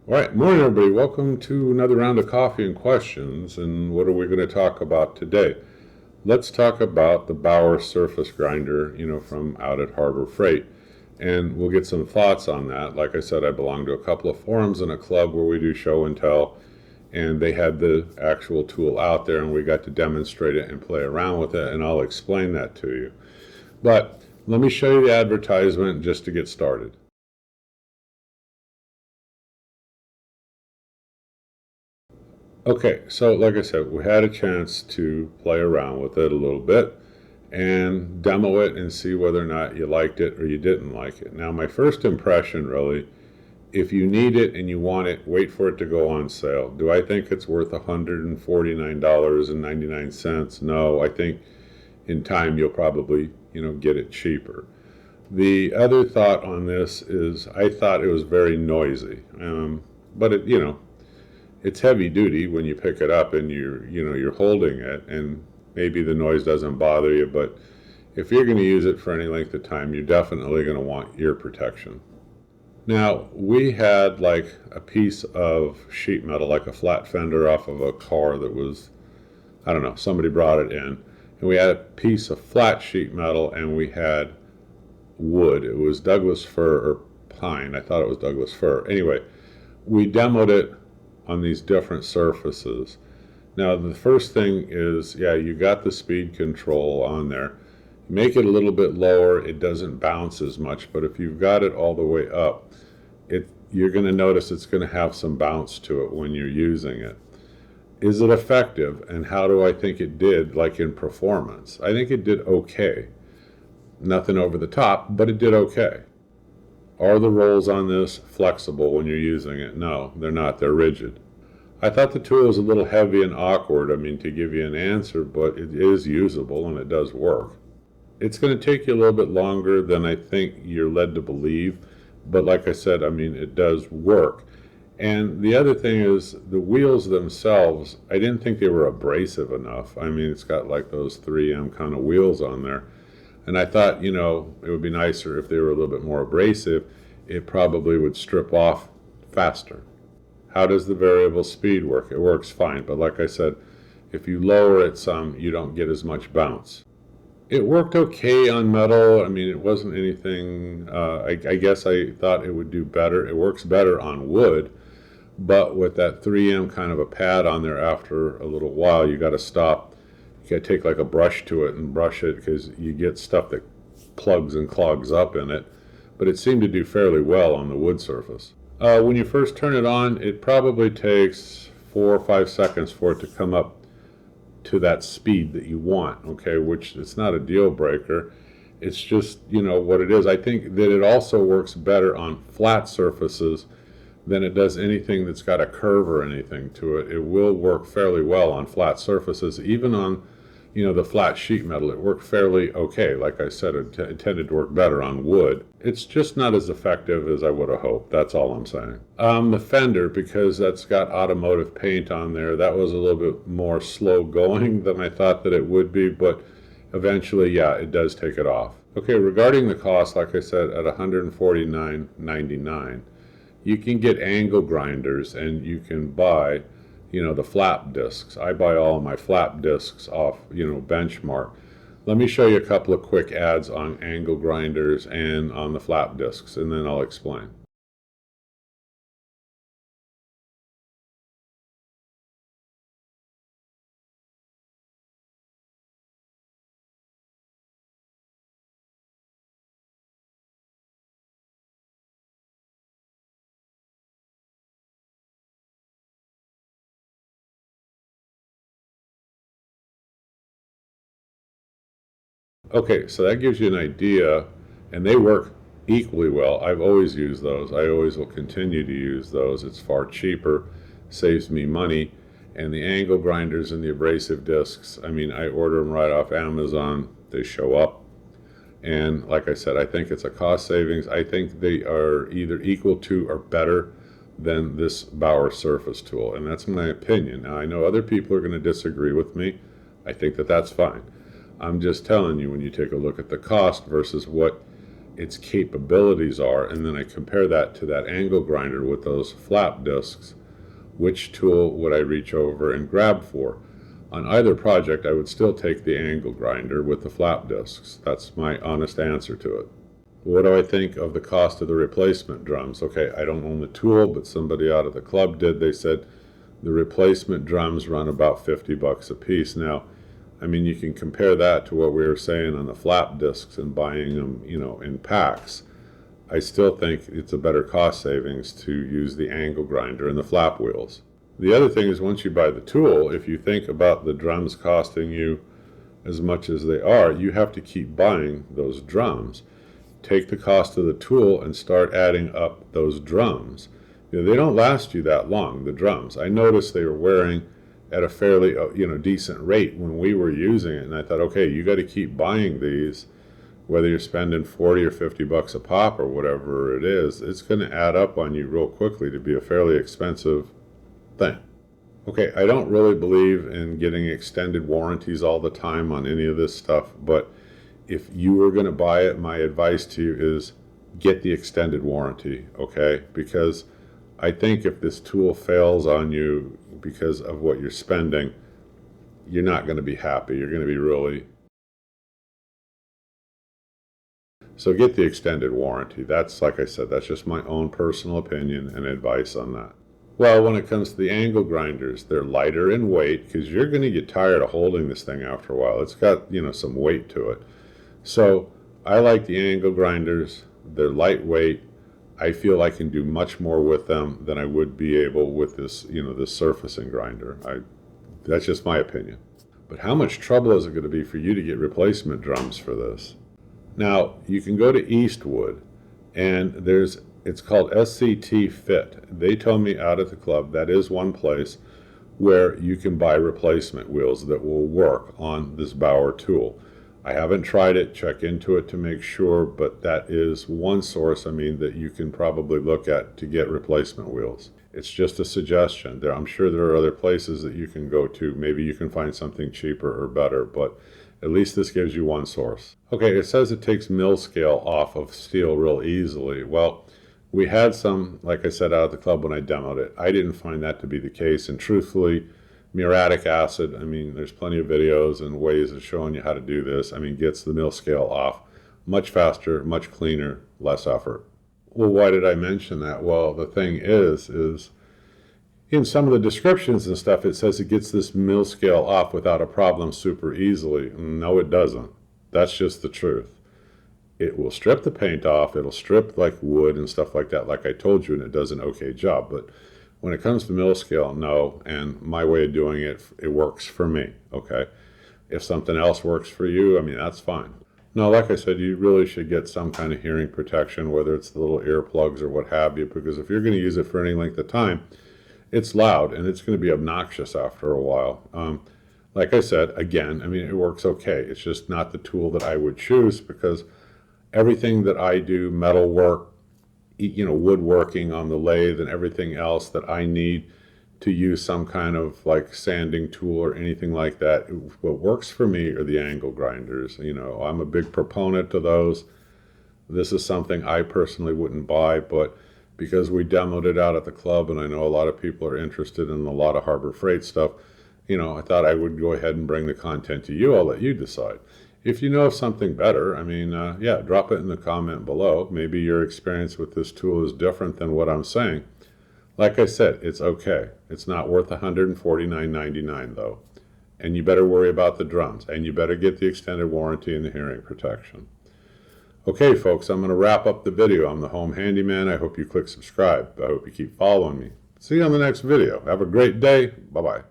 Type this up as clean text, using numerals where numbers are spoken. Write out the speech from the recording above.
All right, morning everybody. Welcome to another round of coffee and questions. And what are we going to talk about today? Let's talk about the Bauer surface grinder, from out at Harbor Freight. And we'll get some thoughts on that. Like I said, I belong to a couple of forums and a club where we do show and tell. And they had the actual tool out there and we got to demonstrate it and play around with it. And I'll explain that to you. But let me show you the advertisement just to get started. Okay, so like I said, we had a chance to play around with it a little bit and demo it and see whether or not you liked it or you didn't like it. Now, my first impression really, if you need it and you want it, wait for it to go on sale. Do I think it's worth $149.99? No, I think in time you'll probably, get it cheaper. The other thought on this is I thought it was very noisy, but it's heavy duty when you pick it up and you're holding it, and maybe the noise doesn't bother you, but if you're going to use it for any length of time, you're definitely going to want ear protection. Now, we had like a piece of sheet metal, like a flat fender off of a car that was, I don't know, somebody brought it in, and we had a piece of flat sheet metal and we had wood. It was Douglas fir or pine. I thought it was Douglas fir. Anyway, we demoed it on these different surfaces. Now, the first thing is, you got the speed control on there. Make it a little bit lower, it doesn't bounce as much, but if you've got it all the way up, you're going to notice it's going to have some bounce to it when you're using it. Is it effective, and how do I think it did, like in performance? I think it did okay. Nothing over the top, but it did okay. Are the rolls on this flexible when you're using it? No, they're not. They're rigid. I thought the tool was a little heavy and awkward, to give you an answer, but it is usable and it does work. It's going to take you a little bit longer than I think you're led to believe, but like I said, it does work. And the other thing is the wheels themselves, I didn't think they were abrasive enough. It's got like those 3M kind of wheels on there. And I thought, it would be nicer if they were a little bit more abrasive. It probably would strip off faster. How does the variable speed work? It works fine, but like I said, if you lower it some, you don't get as much bounce. It worked okay on metal. It wasn't anything, I guess I thought it would do better. It works better on wood, but with that 3M kind of a pad on there, after a little while, you got to stop. You got to take like a brush to it and brush it, because you get stuff that plugs and clogs up in it. But it seemed to do fairly well on the wood surface. When you first turn it on, it probably takes 4 or 5 seconds for it to come up to that speed that you want, okay, which it's not a deal breaker. It's just, what it is. I think that it also works better on flat surfaces than it does anything that's got a curve or anything to it. It will work fairly well on flat surfaces, even on the flat sheet metal. It worked fairly okay. Like I said, it tended to work better on wood. It's just not as effective as I would have hoped. That's all I'm saying. The fender, because that's got automotive paint on there, that was a little bit more slow going than I thought that it would be, but eventually, it does take it off. Okay, regarding the cost, like I said, at $149.99, you can get angle grinders and you can buy the flap discs. I buy all of my flap discs off, Benchmark. Let me show you a couple of quick ads on angle grinders and on the flap discs, and then I'll explain. Okay, so that gives you an idea, and they work equally well. I've always used those. I always will continue to use those. It's far cheaper, saves me money. And the angle grinders and the abrasive discs, I order them right off Amazon. They show up. And like I said, I think it's a cost savings. I think they are either equal to or better than this Bauer surface tool. And that's my opinion. Now, I know other people are going to disagree with me. I think that that's fine. I'm just telling you, when you take a look at the cost versus what its capabilities are, and then I compare that to that angle grinder with those flap discs, which tool would I reach over and grab for? On either project, I would still take the angle grinder with the flap discs. That's my honest answer to it. What do I think of the cost of the replacement drums? Okay, I don't own the tool, but somebody out of the club did. They said the replacement drums run about $50 a piece. Now, I mean, you can compare that to what we were saying on the flap discs and buying them, in packs. I still think it's a better cost savings to use the angle grinder and the flap wheels. The other thing is, once you buy the tool, if you think about the drums costing you as much as they are, you have to keep buying those drums. Take the cost of the tool and start adding up those drums. They don't last you that long, the drums. I noticed they were wearing at a fairly decent rate when we were using it, and I thought, okay, you got to keep buying these, whether you're spending 40 or $50 a pop or whatever it is. It's going to add up on you real quickly to be a fairly expensive thing. Okay, I don't really believe in getting extended warranties all the time on any of this stuff, but if you were going to buy it, my advice to you is get the extended warranty, okay? Because I think if this tool fails on you because of what you're spending, you're not going to be happy. You're going to be really... So get the extended warranty. That's, like I said, that's just my own personal opinion and advice on that. Well, when it comes to the angle grinders, they're lighter in weight because you're going to get tired of holding this thing after a while. It's got, some weight to it. So I like the angle grinders. They're lightweight. I feel I can do much more with them than I would be able with this, this surfacing grinder. That's just my opinion. But how much trouble is it going to be for you to get replacement drums for this? Now, you can go to Eastwood, and it's called SCT Fit. They told me out at the club that is one place where you can buy replacement wheels that will work on this Bauer tool. I haven't tried it, check into it to make sure, but that is one source, that you can probably look at to get replacement wheels. It's just a suggestion. I'm sure there are other places that you can go to. Maybe you can find something cheaper or better, but at least this gives you one source. Okay, it says it takes mill scale off of steel real easily. Well, we had some, like I said, out at the club when I demoed it. I didn't find that to be the case, and truthfully, muriatic acid, there's plenty of videos and ways of showing you how to do this. Gets the mill scale off much faster, much cleaner, less effort. Well, why did I mention that? Well, the thing is in some of the descriptions and stuff, it says it gets this mill scale off without a problem super easily. No, it doesn't. That's just the truth. It will strip the paint off. It'll strip like wood and stuff like that, like I told you, and it does an okay job. But when it comes to mill scale, no. And my way of doing it, it works for me, okay? If something else works for you, that's fine. No, like I said, you really should get some kind of hearing protection, whether it's the little earplugs or what have you, because if you're going to use it for any length of time, it's loud and it's going to be obnoxious after a while. Like I said, again, it works okay. It's just not the tool that I would choose because everything that I do, metal work, woodworking on the lathe and everything else that I need to use some kind of like sanding tool or anything like that, what works for me are the angle grinders. I'm a big proponent of those. This is something I personally wouldn't buy, but because we demoed it out at the club and I know a lot of people are interested in a lot of Harbor Freight stuff, I thought I would go ahead and bring the content to you. I'll let you decide. If you know of something better, yeah, drop it in the comment below. Maybe your experience with this tool is different than what I'm saying. Like I said, it's okay. It's not worth $149.99 though. And you better worry about the drums, and you better get the extended warranty and the hearing protection. Okay, folks, I'm going to wrap up the video. I'm the Home Handyman. I hope you click subscribe. I hope you keep following me. See you on the next video. Have a great day. Bye-bye.